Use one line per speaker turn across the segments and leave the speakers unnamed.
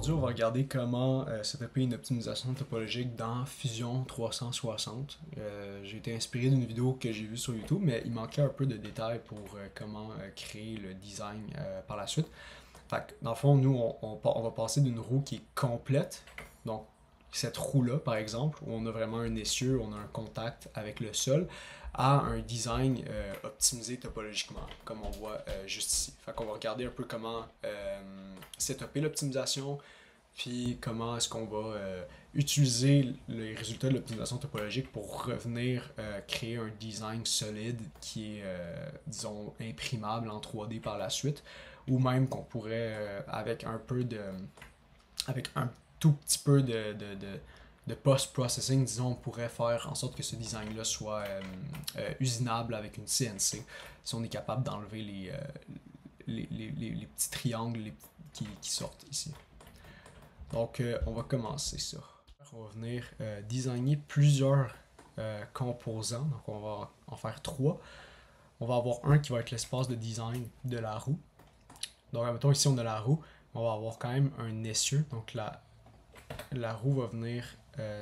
Aujourd'hui, on va regarder comment setuper une optimisation topologique dans Fusion 360. J'ai été inspiré d'une vidéo que j'ai vue sur YouTube, mais il manquait un peu de détails pour comment créer le design par la suite. Fait que, dans le fond, nous, on va passer d'une roue qui est complète, donc cette roue-là, par exemple, où on a vraiment un essieu, on a un contact avec le sol, à un design optimisé topologiquement, comme on voit juste ici. Fait qu'on va regarder un peu comment setuper l'optimisation, puis comment est-ce qu'on va utiliser les résultats de l'optimisation topologique pour revenir créer un design solide qui est, disons, imprimable en 3D par la suite, ou même qu'on pourrait, avec un tout petit peu de post-processing, disons, on pourrait faire en sorte que ce design-là soit usinable avec une CNC, si on est capable d'enlever les petits triangles qui sortent ici. Donc, on va commencer ça. On va venir designer plusieurs composants. Donc, on va en faire trois. On va avoir un qui va être l'espace de design de la roue. Donc, admettons ici, on a la roue. On va avoir quand même un essieu. Donc, la roue va venir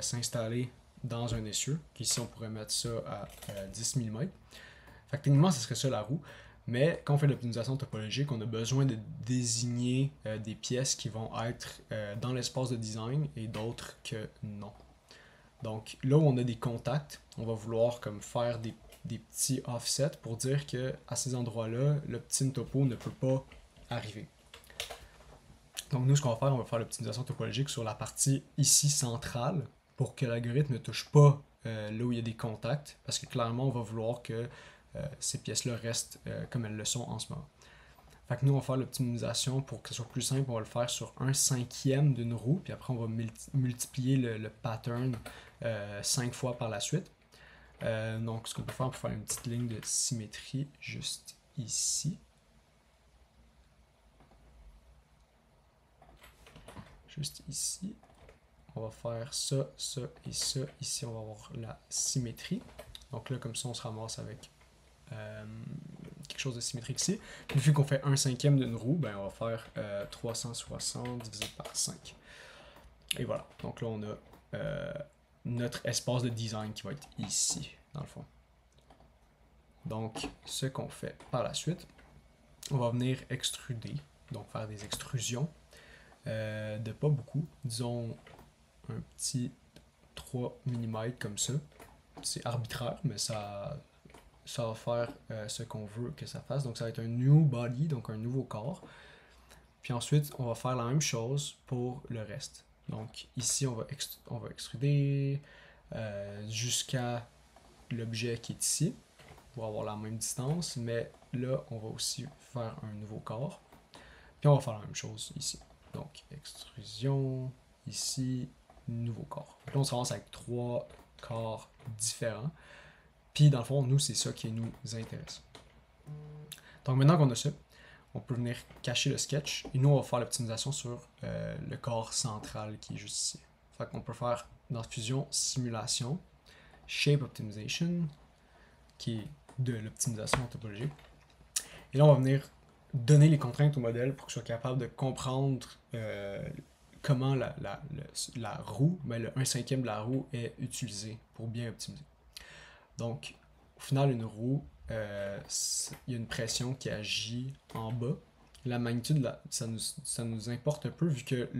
s'installer dans un essieu. Ici, on pourrait mettre ça à 10 mm. Fait que techniquement, ce serait ça la roue. Mais quand on fait de l'optimisation topologique, on a besoin de désigner des pièces qui vont être dans l'espace de design et d'autres que non. Donc là où on a des contacts, on va vouloir comme faire des petits offsets pour dire que à ces endroits-là, l'optime topo ne peut pas arriver. Donc nous, ce qu'on va faire, on va faire l'optimisation topologique sur la partie ici centrale pour que l'algorithme ne touche pas là où il y a des contacts, parce que clairement, on va vouloir que ces pièces-là restent comme elles le sont en ce moment. Fait que nous, on va faire l'optimisation pour que ce soit plus simple. On va le faire sur 1/5 d'une roue, puis après, on va multiplier le pattern 5 fois par la suite. Donc, ce qu'on peut faire, on peut faire une petite ligne de symétrie juste ici. Juste ici. On va faire ça, ça et ça. Ici, on va avoir la symétrie. Donc là, comme ça, on se ramasse avec quelque chose de symétrique ici. Puis vu qu'on fait 1/5 d'une roue, ben on va faire 360 divisé par 5. Et voilà. Donc là, on a notre espace de design qui va être ici, dans le fond. Donc, ce qu'on fait par la suite, on va venir extruder, donc faire des extrusions de pas beaucoup. Disons un petit 3 mm comme ça. C'est arbitraire, mais ça va faire ce qu'on veut que ça fasse. Donc ça va être un new body, donc un nouveau corps. Puis ensuite, on va faire la même chose pour le reste. Donc ici, on va extruder jusqu'à l'objet qui est ici pour avoir la même distance. Mais là, on va aussi faire un nouveau corps. Puis on va faire la même chose ici. Donc extrusion, ici, nouveau corps. Là, on se ramasse avec 3 corps différents. Puis, dans le fond, nous, c'est ça qui nous intéresse. Donc, maintenant qu'on a ça, on peut venir cacher le sketch. Et nous, on va faire l'optimisation sur le corps central qui est juste ici. Fait qu'on peut faire dans Fusion Simulation, Shape Optimization, qui est de l'optimisation topologique. Et là, on va venir donner les contraintes au modèle pour qu'il soit capable de comprendre comment la roue, ben le 1/5 de la roue est utilisée pour bien optimiser. Donc, au final, une roue, il y a une pression qui agit en bas. La magnitude, ça nous importe un peu vu que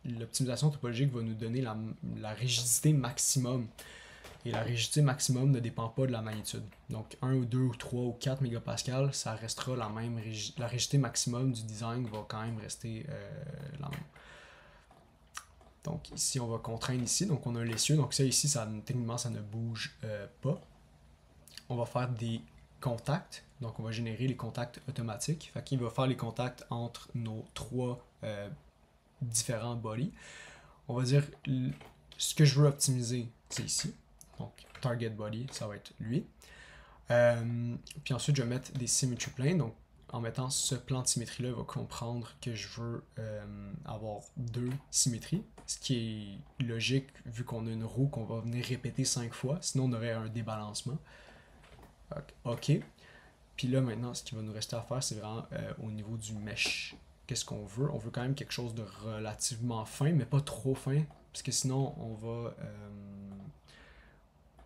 l'optimisation topologique va nous donner la rigidité maximum. Et la rigidité maximum ne dépend pas de la magnitude. Donc 1 ou 2 ou 3 ou 4 mégapascales, ça restera la même la rigidité maximum du design va quand même rester la même. Donc ici, on va contraindre ici. Donc on a un l'essieu. Donc ça ici, techniquement, ça ne bouge pas. On va faire des contacts. Donc on va générer les contacts automatiques. Fait qu'il va faire les contacts entre nos 3 différents bodies. On va dire ce que je veux optimiser, c'est ici. Donc, target body, ça va être lui. Puis ensuite, je vais mettre des symmetry planes. Donc, en mettant ce plan de symétrie-là, il va comprendre que je veux avoir 2 symétries. Ce qui est logique, vu qu'on a une roue qu'on va venir répéter 5 fois. Sinon, on aurait un débalancement. OK. Puis là, maintenant, ce qui va nous rester à faire, c'est vraiment au niveau du mesh qu'est-ce qu'on veut? On veut quand même quelque chose de relativement fin, mais pas trop fin, parce que sinon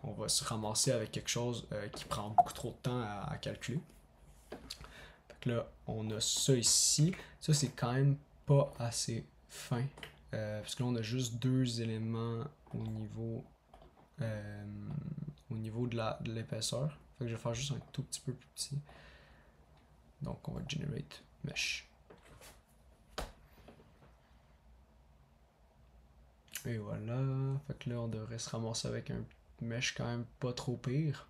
on va se ramasser avec quelque chose qui prend beaucoup trop de temps à calculer. Fait que là, on a ça ici. Ça, c'est quand même pas assez fin. Parce que là, on a juste deux éléments euh, au niveau de l'épaisseur. Fait que je vais faire juste un tout petit peu plus petit. Donc, on va generate mesh. Et voilà. Fait que là, on devrait se ramasser avec un mesh quand même pas trop pire.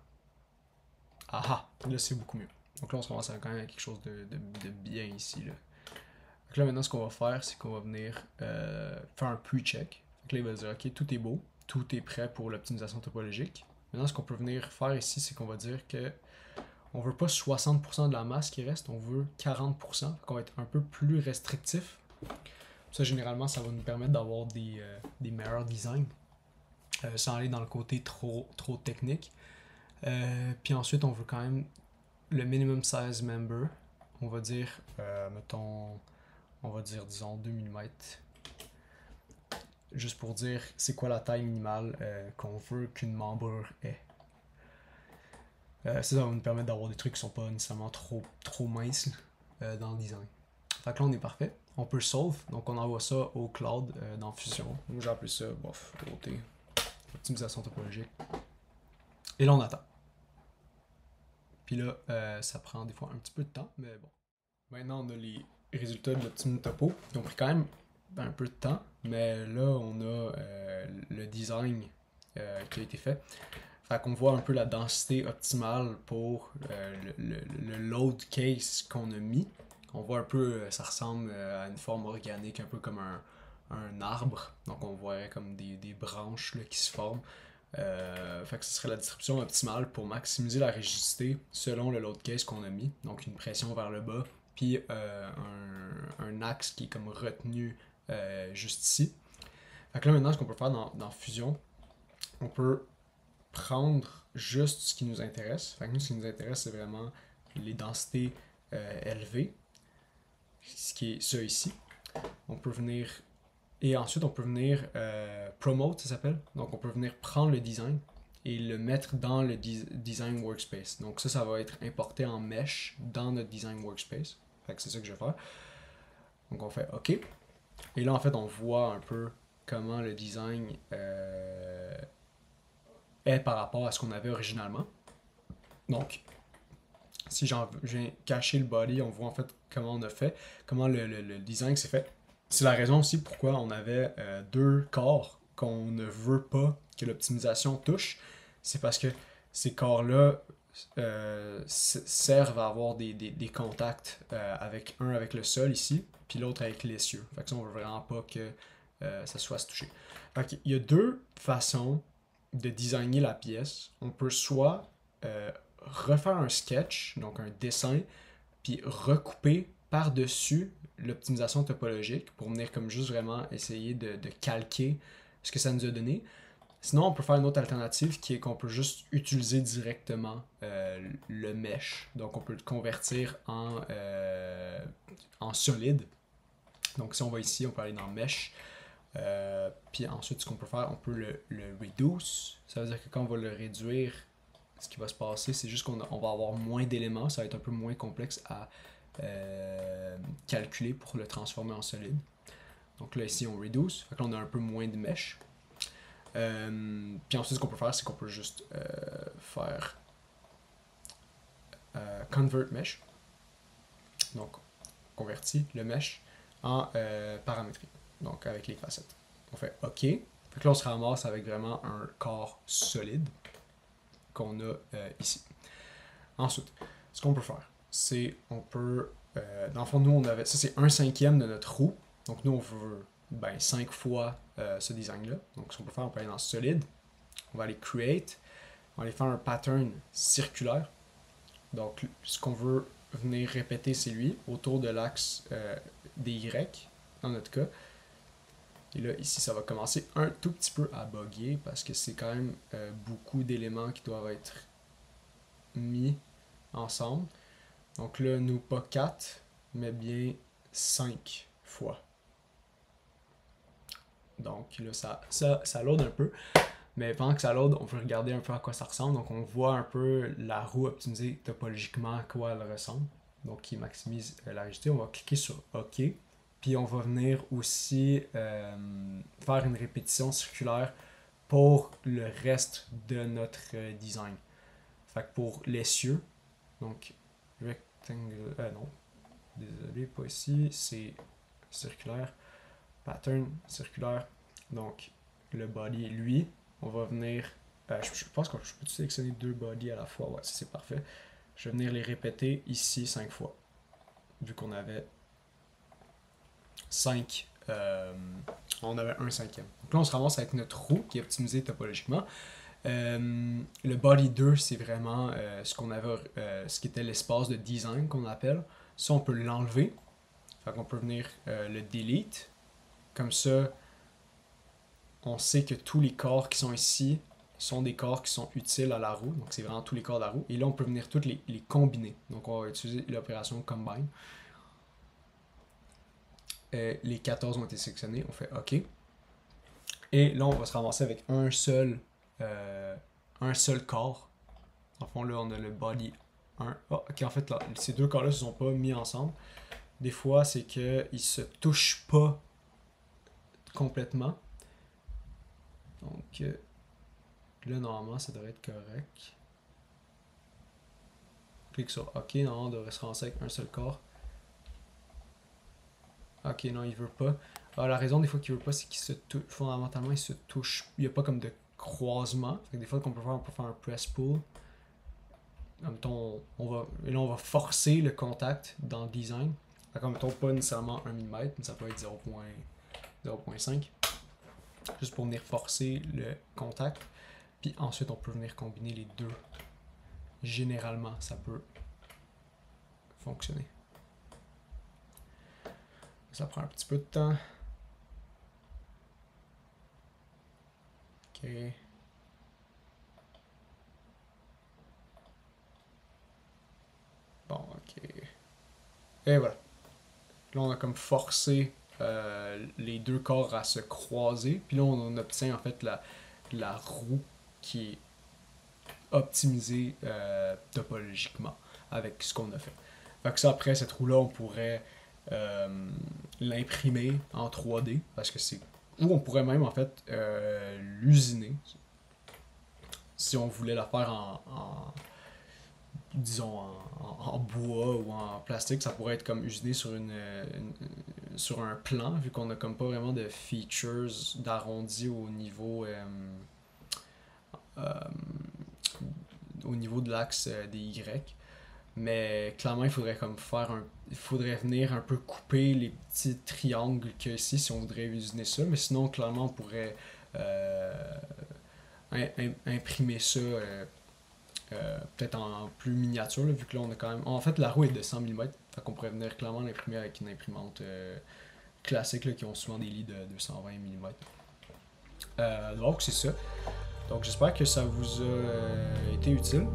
Ah ah! Là, c'est beaucoup mieux. Donc là, on se ramasse quand même avec quelque chose de bien ici. Là. Donc là, maintenant, ce qu'on va faire, c'est qu'on va venir faire un pre-check. Donc là, il va dire, OK, tout est beau, tout est prêt pour l'optimisation topologique. Maintenant, ce qu'on peut venir faire ici, c'est qu'on va dire que on veut pas 60% de la masse qui reste, on veut 40%. Donc on va être un peu plus restrictif. Ça, généralement, ça va nous permettre d'avoir des meilleurs designs, sans aller dans le côté trop technique. Puis ensuite, on veut quand même le minimum size member. On va dire, mettons, on va dire, disons, 2 mm. Juste pour dire c'est quoi la taille minimale qu'on veut qu'une membre ait. Ça va nous permettre d'avoir des trucs qui sont pas nécessairement trop minces dans le design. Fait que là, on est parfait. On peut solve, donc on envoie ça au cloud dans Fusion. Moi, j'ai appelé ça, OT, optimisation topologique. Et là, on attend. Puis là, ça prend des fois un petit peu de temps, mais bon. Maintenant, on a les résultats de l'Optimum Topo. Ils ont pris quand même un peu de temps, mais là, on a le design qui a été fait. Fait qu'on voit un peu la densité optimale pour le load case qu'on a mis. On voit un peu, ça ressemble à une forme organique, un peu comme un arbre. Donc on voit comme des branches là, qui se forment. Fait que ce serait la distribution optimale pour maximiser la rigidité selon le load case qu'on a mis. Donc une pression vers le bas, puis un axe qui est comme retenu juste ici. Fait que là maintenant, ce qu'on peut faire dans Fusion, on peut prendre juste ce qui nous intéresse. Fait que nous, ce qui nous intéresse, c'est vraiment les densités élevées, ce qui est ça ici. On peut venir, et ensuite on peut venir promote, ça s'appelle. Donc on peut venir prendre le design et le mettre dans le design workspace. Donc ça va être importé en mesh dans notre design workspace. Fait que c'est ça que je vais faire. Donc on fait OK. Et là en fait on voit un peu comment le design est par rapport à ce qu'on avait originalement. Donc, si je viens cacher le body, on voit en fait comment on a fait, comment le design s'est fait. C'est la raison aussi pourquoi on avait deux corps qu'on ne veut pas que l'optimisation touche. C'est parce que ces corps-là servent à avoir des contacts avec avec le sol ici, puis l'autre avec l'essieu. Fait que ça, on veut vraiment pas que ça soit se toucher. Fait il y a deux façons de designer la pièce. On peut soit refaire un sketch, donc un dessin, puis recouper par-dessus l'optimisation topologique pour venir comme juste vraiment essayer de calquer ce que ça nous a donné. Sinon, on peut faire une autre alternative qui est qu'on peut juste utiliser directement le mesh. Donc, on peut le convertir en solide. Donc, si on va ici, on peut aller dans mesh. Puis ensuite, ce qu'on peut faire, on peut le reduce. Ça veut dire que quand on va le réduire, ce qui va se passer, c'est juste qu'on va avoir moins d'éléments. Ça va être un peu moins complexe à calculer pour le transformer en solide. Donc là, ici, on reduce. Fait que là, on a un peu moins de mesh. Puis ensuite, ce qu'on peut faire, c'est qu'on peut juste faire convert mesh. Donc, convertit le mesh en paramétrie. Donc, avec les facettes. On fait OK. Fait que là, on se ramasse avec vraiment un corps solide qu'on a ici. Ensuite, ce qu'on peut faire, c'est on peut... dans le fond, nous, on avait... Ça, c'est 1/5 de notre roue. Donc, nous, on veut 5 fois ce design-là. Donc, ce qu'on peut faire, on peut aller dans solide. On va aller create. On va aller faire un pattern circulaire. Donc, ce qu'on veut venir répéter, c'est lui, autour de l'axe des Y, dans notre cas. Et là, ici, ça va commencer un tout petit peu à bugger parce que c'est quand même beaucoup d'éléments qui doivent être mis ensemble. Donc là, nous, pas 4, mais bien 5 fois. Donc là, ça load un peu. Mais pendant que ça load, on peut regarder un peu à quoi ça ressemble. Donc on voit un peu la roue optimisée topologiquement à quoi elle ressemble. Donc qui maximise la rigidité. On va cliquer sur OK. Puis on va venir aussi faire une répétition circulaire pour le reste de notre design. Fait que pour l'essieu, donc rectangle, non, désolé, pas ici, c'est circulaire, pattern circulaire. Donc le body, lui, on va venir, je pense que je peux sélectionner 2 bodies à la fois, ouais, ça c'est parfait. Je vais venir les répéter ici 5 fois, vu qu'on avait 5, on avait un cinquième. Donc là on se ramasse avec notre roue qui est optimisée topologiquement. Le body 2 c'est vraiment ce qu'on avait, ce qui était l'espace de design qu'on appelle. Ça on peut l'enlever, fait qu'on peut venir le delete, comme ça on sait que tous les corps qui sont ici sont des corps qui sont utiles à la roue, donc c'est vraiment tous les corps de la roue, et là on peut venir toutes les combiner, donc on va utiliser l'opération combine. Les 14 ont été sélectionnés, on fait OK, et là on va se ramasser avec un seul corps. En fond là on a le body 1, ok, en fait là, ces deux corps là ne se sont pas mis ensemble. Des fois c'est qu'ils se touchent pas complètement, donc là, normalement, ça devrait être correct. Clique sur OK. Normalement, on devrait se ramasser avec un seul corps. OK, non, il veut pas. Alors, la raison des fois qu'il veut pas, c'est qu'il se touche. Fondamentalement, il se touche. Il n'y a pas comme de croisement. Fait que des fois, qu'on peut faire, on peut faire un press pull. En même temps, et là, on va forcer le contact dans le design. Fait qu'en même temps, pas nécessairement 1 mm, mais ça peut être 0.5. Juste pour venir forcer le contact. Puis ensuite, on peut venir combiner les deux. Généralement, ça peut fonctionner. Ça prend un petit peu de temps. Ok. Bon, ok. Et voilà. Là, on a comme forcé les deux corps à se croiser. Puis là, on obtient en fait la roue qui est optimisée topologiquement avec ce qu'on a fait. Fait que ça, après, cette roue-là, on pourrait l'imprimer en 3D parce que c'est. Ou on pourrait même en fait l'usiner si on voulait la faire disons en bois ou en plastique. Ça pourrait être comme usiné sur un plan vu qu'on a comme pas vraiment de features d'arrondi au niveau de l'axe des Y. Mais clairement, il faudrait comme il faudrait venir un peu couper les petits triangles qu'il y a ici si on voudrait usiner ça. Mais sinon, clairement, on pourrait imprimer ça peut-être en plus miniature, là, vu que là, on a quand même. En fait, la roue est de 100 mm. Fait qu'on pourrait venir clairement l'imprimer avec une imprimante classique là, qui ont souvent des lits de 220 mm. Donc, c'est ça. Donc, j'espère que ça vous a été utile.